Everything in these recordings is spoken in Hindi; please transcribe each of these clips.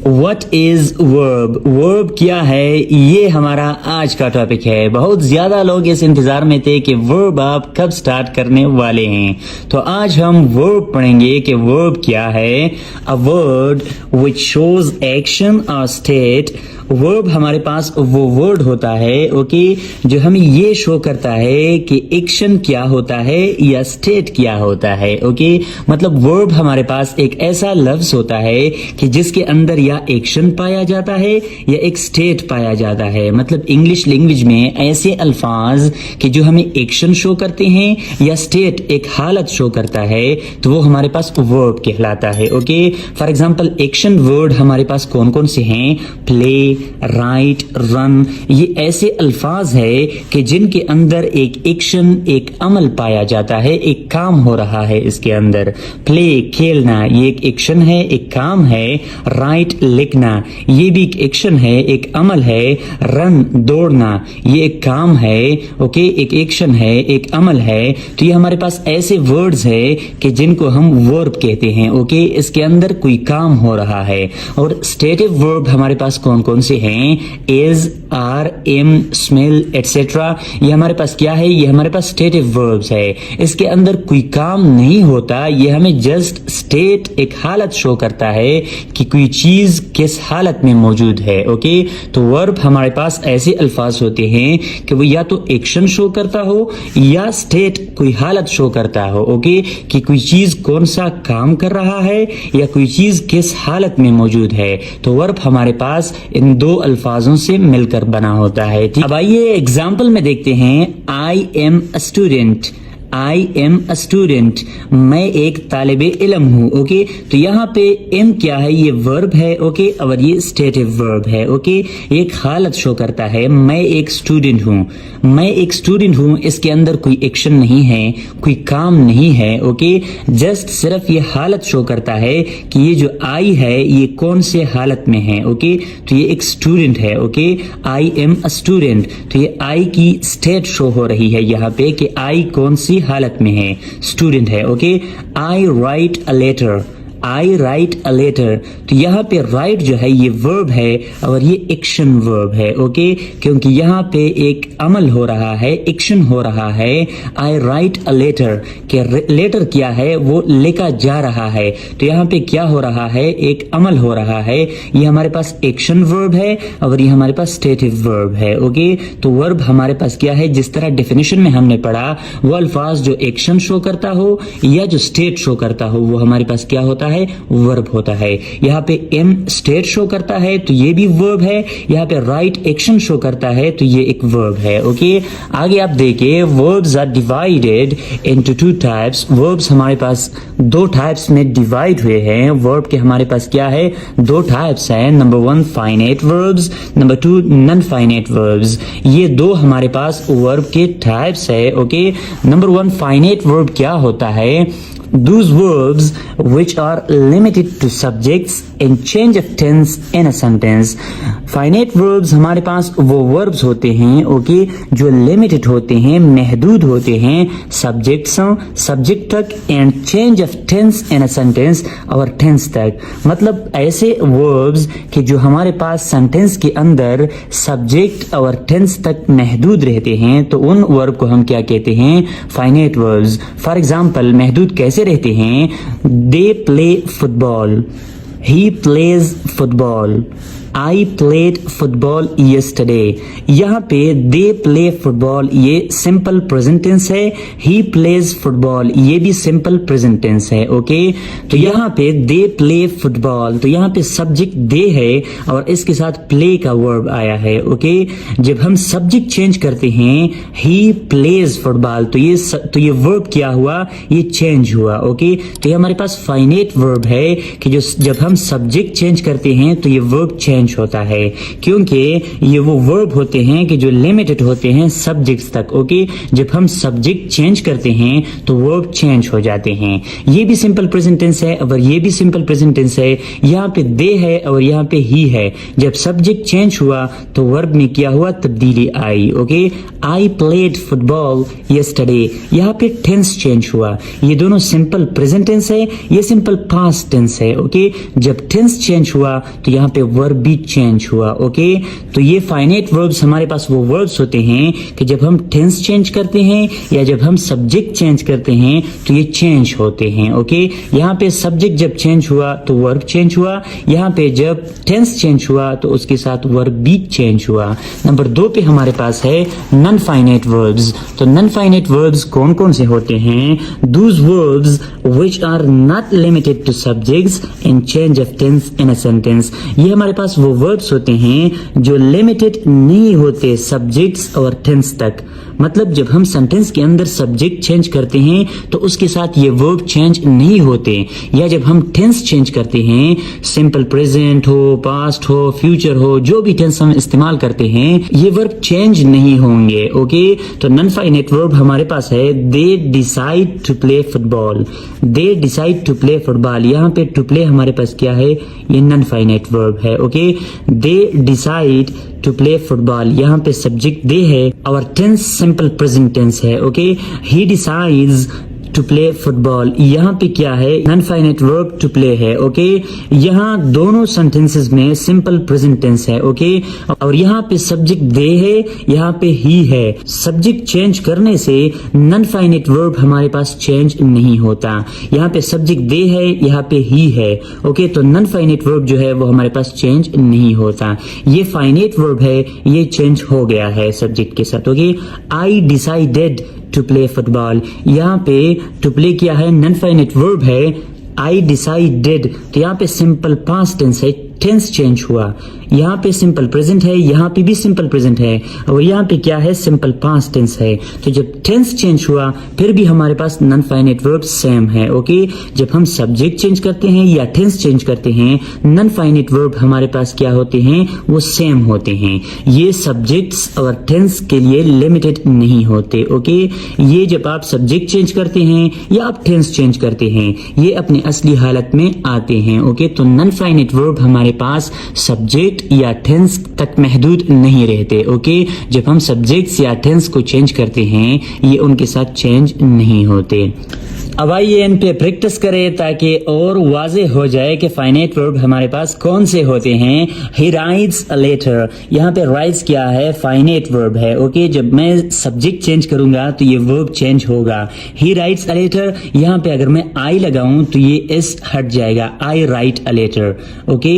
What is verb? वर्ब क्या है, ये हमारा आज का टॉपिक है। बहुत ज्यादा लोग इस इंतजार में थे कि वर्ब आप कब स्टार्ट करने वाले हैं, तो आज हम वर्ब पढ़ेंगे कि वर्ब क्या है। A word which shows action और स्टेट। वर्ब हमारे पास वो वर्ड होता है ओके, जो हमें ये शो करता है कि एक्शन क्या होता है या स्टेट क्या होता है ओके। मतलब वर्ब हमारे पास एक ऐसा लफ्ज होता है कि जिसके अंदर या एक्शन पाया जाता है या एक स्टेट पाया जाता है। मतलब इंग्लिश लैंग्वेज में ऐसे अल्फाज कि जो हमें एक्शन शो करते हैं या स्टेट एक हालत शो करता है, तो वो हमारे पास वर्ब कहलाता है okay. For example action word हमारे पास कौन कौन से हैं? Play, right, run. ये ऐसे अल्फाज है कि जिनके अंदर एक एक्शन, एक अमल पाया जाता है, एक काम हो रहा है इसके अंदर। प्ले खेलना, ये एक एक्शन है, एक काम है। राइट लिखना, ये भी एक एक्शन है, एक अमल है। रन दौड़ना, ये एक काम है ओके, एक एक्शन है, एक अमल है। तो ये हमारे पास ऐसे वर्ड्स है कि जिनको हम वर्ब कहते हैं ओके। इसके अंदर कोई काम हो रहा है। और स्टेटिव वर्ब हमारे पास कौन कौन से हैं? Is, are, am, smell etcetera. ये हमारे पास क्या है? ये हमारे पास स्टेटिव वर्ब्स है। इसके अंदर कोई काम नहीं होता, ये हमें जस्ट स्टेट एक हालत शो करता है कि कोई चीज किस हालत में मौजूद है ओके। तो वर्ब हमारे पास ऐसे अल्फाज होते हैं कि वो या तो एक्शन शो करता हो या स्टेट कोई हालत शो करता हो ओके, कि कोई चीज कौन सा काम कर रहा है या कोई चीज किस हालत में मौजूद है। तो वर्ब हमारे पास इन दो अल्फाजों से मिलकर बना होता है। अब आइए एग्जाम्पल में देखते हैं। I am a student. I am a student, मैं एक तालिबे इल्म हूँ ओके। तो यहाँ पे एम क्या है? ये वर्ब है ओके, और ये स्टेटिव वर्ब है ओके। एक हालत शो करता है, मैं एक स्टूडेंट हूँ। मैं एक स्टूडेंट हूँ, इसके अंदर कोई एक्शन नहीं है, कोई काम नहीं है ओके। जस्ट सिर्फ ये हालत शो करता है कि ये जो आई है ये कौन से हालत में है ओके। तो ये एक स्टूडेंट है okay. I am a student, तो ये आई की स्टेट शो हो रही है यहाँ पे कि आई कौन सी हालत में है, स्टूडेंट है okay. I write a letter. I write a letter, तो यहाँ पे राइट जो है ये वर्ब है और ये एक्शन वर्ब है ओके, क्योंकि यहाँ पे एक अमल हो रहा है, एक्शन हो रहा है। आई राइट अ लेटर, के लेटर क्या है? वो लिखा जा रहा है। तो यहाँ पे क्या हो रहा है? एक अमल हो रहा है। ये हमारे पास एक्शन वर्ब है और ये हमारे पास स्टेटिव वर्ब है ओके। तो वर्ब हमारे पास क्या है? जिस तरह डेफिनेशन में हमने पढ़ा, वो अल्फाज जो एक्शन शो करता हो या जो स्टेट शो करता हो, वो हमारे पास क्या होता है? वर्ब होता है। यहाँ पे एम स्टेट शो करता है तो ये भी वर्ब है। यहाँ पे राइट एक्शन शो करता है तो ये एक वर्ब है ओके। आगे आप देखिए, verbs are divided into two types. Verbs हमारे पास दो टाइप्स में डिवाइड हुए हैं। वर्ब के हमारे पास क्या है? दो टाइप्स हैं। Number one finite verbs, number two non finite verbs. ये दो हमारे पास वर्ब के टाइप्स है okay. Number one finite verb क्या होता है? Those verbs which are limited to subjects and change of tense in a sentence. Finite verbs हमारे पास वो verbs होते हैं ओके, जो limited होते हैं, महदूद होते हैं subjects, subject तक and change of tense in a sentence और tense तक। मतलब ऐसे verbs कि जो हमारे पास sentence के अंदर subject और tense तक महदूद रहते हैं, तो उन verb को हम क्या कहते हैं? Finite verbs। For example, महदूद कैसे रहते हैं? They play football, he plays football, I played football yesterday। यहाँ पे they play football ये simple present tense है, he plays football ये भी simple present tense है ओके। तो यहाँ पे they play football, तो यहाँ पे subject they है और इसके साथ play का verb आया है ओके। जब हम subject change करते हैं he plays football, तो ये verb क्या हुआ? ये change हुआ ओके। तो ये हमारे पास finite verb है कि जो जब हम subject change करते हैं तो ये verb change चेंज होता है, क्योंकि ये वो वर्ब होते हैं कि जो लिमिटेड होते हैं सब्जेक्ट्स तक। ओके, जब हम सब्जेक्ट चेंज करते हैं तो वर्ब चेंज हो जाते हैं। ये भी सिंपल प्रेजेंट टेंस है और ये भी सिंपल प्रेजेंट टेंस है। यहाँ पे दे है और यहाँ पे ही है। जब सब्जेक्ट चेंज हुआ तो वर्ब में क्या हुआ, तब्दीली आई। Okay, I played football yesterday, यहाँ पे टेंस चेंज हुआ। ये दोनों सिंपल प्रेजेंट टेंस है, ये सिंपल पास्ट टेंस है। ओके, जब टेंस चेंज हुआ तो यहाँ पे वर्ब भी चेंज हुआ। ओके, तो ये फाइनाइट वर्ब्स हमारे पास वो वर्ब्स होते हैं कि जब हम टेंस चेंज करते हैं या जब हम सब्जेक्ट चेंज करते हैं तो ये चेंज होते हैं। ओके, यहाँ पे सब्जेक्ट जब चेंज हुआ तो वर्ब चेंज हुआ, यहाँ पे जब टेंस चेंज हुआ तो उसके साथ वर्ब भी चेंज हुआ। नंबर 2 पे हमारे पास है नॉन फाइनाइट वर्ब्स। तो नॉन फाइनाइट वर्ब्स कौन कौन से होते हैं? Those verbs which are not limited to subjects and change of tense in a sentence। ये हमारे पास वो वर्ब्स होते हैं जो लिमिटेड नहीं होते सब्जेक्ट्स और टेंस तक। मतलब जब हम सेंटेंस के अंदर सब्जेक्ट चेंज करते हैं तो उसके साथ ये वर्ब चेंज नहीं होते, या जब हम टेंस चेंज करते हैं, सिंपल प्रेजेंट हो, पास्ट हो, फ्यूचर हो, जो भी टेंस हम इस्तेमाल करते हैं, ये वर्ब चेंज नहीं होंगे। ओके, तो नॉन फाइनाइट वर्ब हमारे पास है they decide to play football. They decide to play football, यहाँ पे टू प्ले हमारे पास क्या है, ये नॉन फाइनाइट वर्ब है। Okay, they decide to play football, यहाँ पे सब्जेक्ट दे है और टेंस सिंपल प्रेजेंट टेंस है। Okay, he decides to play football, यहाँ पे क्या है, non finite verb to play है। ओके, यहाँ दोनों सेंटेंसेस में सिंपल प्रेजेंट टेंस है। ओके, और यहाँ पे सब्जेक्ट दे है, यहाँ पे ही है। सब्जेक्ट चेंज करने से नॉन फाइनाइट वर्ब हमारे पास चेंज नहीं होता। यहाँ पे सब्जेक्ट दे है, यहाँ पे ही है। ओके, तो नॉन फाइनाइट वर्ब जो है वो हमारे पास चेंज नहीं होता। ये फाइनाइट वर्ब है, ये चेंज हो गया है सब्जेक्ट के साथ। Okay, I decided to play football, यहाँ पे टू प्ले क्या है, नॉन फाइनाइट वर्ब है। आई डिसाइडेड, तो यहाँ पे सिंपल पास्ट टेंस है, टेंस चेंज हुआ। यहाँ पे सिंपल प्रेजेंट है, यहाँ पे भी सिंपल प्रेजेंट है, और यहाँ पे क्या है, सिंपल पास्ट टेंस है। तो जब टेंस चेंज हुआ फिर भी हमारे पास नॉन फाइनाइट वर्ब सेम है। ओके, जब हम सब्जेक्ट चेंज करते हैं या टेंस चेंज करते हैं, नॉन फाइनाइट वर्ब हमारे पास क्या होते हैं, वो सेम होते हैं। ये सब्जेक्ट्स और टेंस के लिए लिमिटेड नहीं होते। ओके, ये जब आप सब्जेक्ट चेंज करते हैं या आप टेंस चेंज करते हैं, ये अपने असली हालत में आते हैं। ओके, तो नॉन फाइनाइट वर्ब हमारे पास सब्जेक्ट या टेंस तक महदूद नहीं रहते। ओके, जब हम सब्जेक्ट्स या टेंस को चेंज करते हैं ये उनके साथ चेंज नहीं होते। अब आइए इन पे प्रैक्टिस करें ताकि और वाज़ेह हो जाए कि फाइनाइट वर्ब हमारे पास कौन से होते हैं। ही राइट्स अ लेटर, यहाँ पे राइट्स क्या है, फाइनाइट वर्ब है। ओके, जब मैं सब्जेक्ट चेंज करूंगा तो ये वर्ब चेंज होगा। ही राइट्स अ लेटर, यहाँ पे अगर मैं आई लगाऊं तो ये एस हट जाएगा, I write a letter. Okay,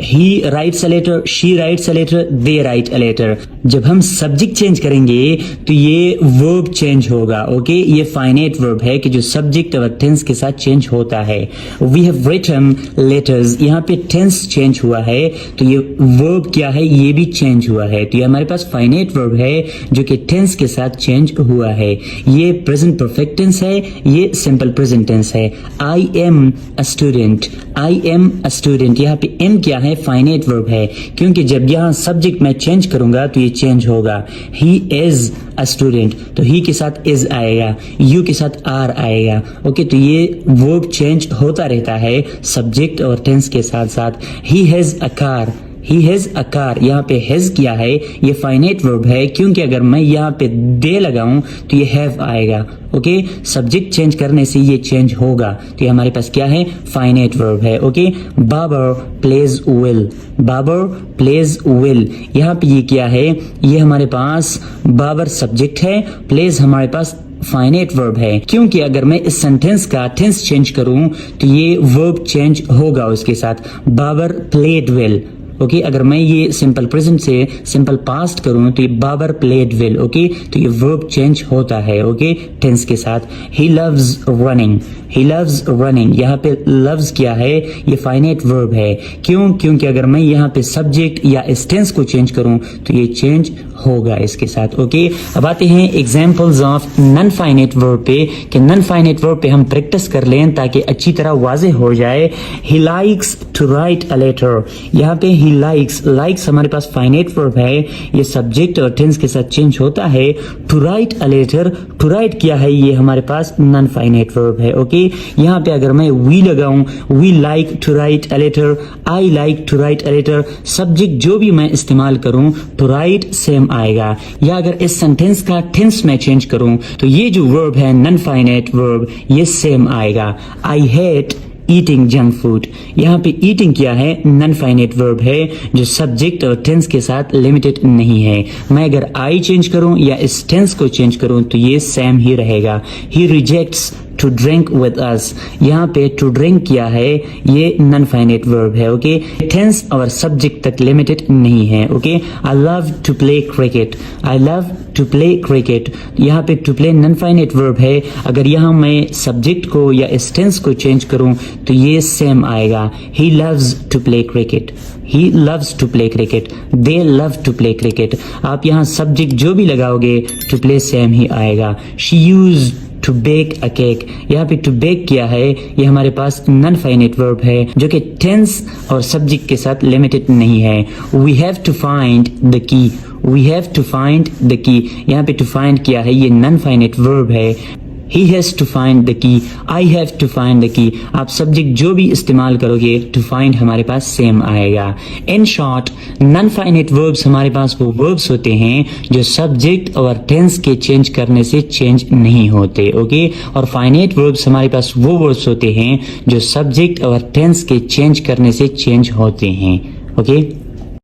he writes a letter, she writes a letter, they write a letter. जब हम सब्जेक्ट चेंज करेंगे तो ये वर्ब चेंज होगा। ओके, ये फाइनाइट वर्ब है कि जो सब्जेक्ट और टेंस के साथ चेंज होता है। वी हैव रिटन लेटर्स, यहाँ पे टेंस चेंज हुआ है तो ये वर्ब क्या है, ये भी चेंज हुआ है। तो ये हमारे पास फाइनाइट वर्ब है जो कि टेंस के साथ चेंज हुआ है। ये प्रेजेंट परफेक्ट टेंस है, ये सिंपल प्रेजेंट टेंस है। I am a student, I am a student, यहाँ पे एम क्या है, फाइनाइट वर्ब है, क्योंकि जब यहाँ सब्जेक्ट मैं चेंज करूंगा तो ये चेंज होगा। ही इज अ स्टूडेंट, तो ही के साथ इज आएगा, यू के साथ आर आएगा। ओके, तो ये वर्ब चेंज होता रहता है सब्जेक्ट और टेंस के साथ साथ। He has a car, he has a car, यहाँ पे हैज क्या है, ये फाइनाइट वर्ब है, क्योंकि अगर मैं यहाँ पे दे लगाऊं तो ये हैव आएगा। ओके, सब्जेक्ट चेंज करने से ये चेंज होगा, तो ये हमारे पास क्या है, फाइनाइट वर्ब है। Okay, Babar plays well, Babar plays well, यहाँ पे ये क्या है, ये हमारे पास बाबर सब्जेक्ट है, प्लेज हमारे पास फाइनाइट वर्ब है, क्योंकि अगर मैं इस सेंटेंस का टेंस चेंज करूं तो ये वर्ब चेंज होगा उसके साथ। Babar played well. ओके, अगर मैं ये सिंपल प्रेजेंट से सिंपल पास्ट करूं तो ये बाबर प्लेड वेल। ओके, तो ये वर्ब चेंज होता है। ओके, टेंस के साथ। He loves running, he loves running, यहाँ पे लव्स क्या है, ये फाइनाइट वर्ब है। क्यों, क्योंकि अगर मैं यहाँ पे सब्जेक्ट या इस टेंस को चेंज करूं तो ये चेंज होगा इसके साथ। ओके, अब आते हैं examples of non finite verb पे कि नॉन फाइनाइट वर्ब पे हम प्रैक्टिस कर लें ताकि अच्छी तरह वाज़े हो जाए। He likes to write a letter, यहाँ पे ही लाइक्स हमारे पास फाइनाइट वर्ब है, ये सब्जेक्ट और टेंस के साथ चेंज होता है। To write a letter, to write क्या है, ये हमारे पास नॉन फाइनाइट वर्ब है। ओके, यहाँ पे अगर मैं वी लगाऊं, we like to write a letter, I like to write a letter, subject जो भी मैं इस्तेमाल करूं टू राइट सेम आएगा। या अगर इस सेंटेंस का टेंस में चेंज करूं तो ये जो वर्ब है नॉन फाइनाइट वर्ब ये सेम आएगा। I hate eating junk food, यहाँ पे ईटिंग क्या है, नॉन फाइनाइट वर्ब है जो सब्जेक्ट और टेंस के साथ लिमिटेड नहीं है। मैं अगर आई चेंज करूं या इस टेंस को चेंज करूं तो ये सेम ही रहेगा। He rejects to drink with us, यहाँ पे टू ड्रिंक क्या है, ये नॉन फाइनाइट वर्ब है। ओके, टेंस और सब्जेक्ट तक लिमिटेड नहीं है। Okay, I love to play cricket, I love to play cricket, यहाँ पे to play non finite verb है। अगर यहाँ मैं सब्जेक्ट को या इस टेंस को चेंज करूं तो ये सेम आएगा। He loves to play cricket, he loves to play cricket, they love to play cricket. आप यहाँ सब्जेक्ट जो भी लगाओगे टू प्ले सेम ही आएगा। She use to bake a cake, यहाँ पे टू बेक क्या है, ये हमारे पास नॉन फाइनाइट वर्ब है जो कि टेंस और सब्जेक्ट के साथ लिमिटेड नहीं है। We have to find the key, we have to find the key, यहाँ पे टू फाइंड क्या है, ये नॉन फाइनाइट वर्ब है। He has to find the key, I have to find the key, आप सब्जेक्ट जो भी इस्तेमाल करोगे to find हमारे पास सेम आएगा। In short, non finite verbs हमारे पास वो वर्ब्स होते हैं जो सब्जेक्ट और टेंस के चेंज करने से चेंज नहीं होते। ओके, और फाइनाइट वर्ब्स हमारे पास वो वर्ब्स होते हैं जो सब्जेक्ट और टेंस के चेंज करने से चेंज होते हैं। ओके।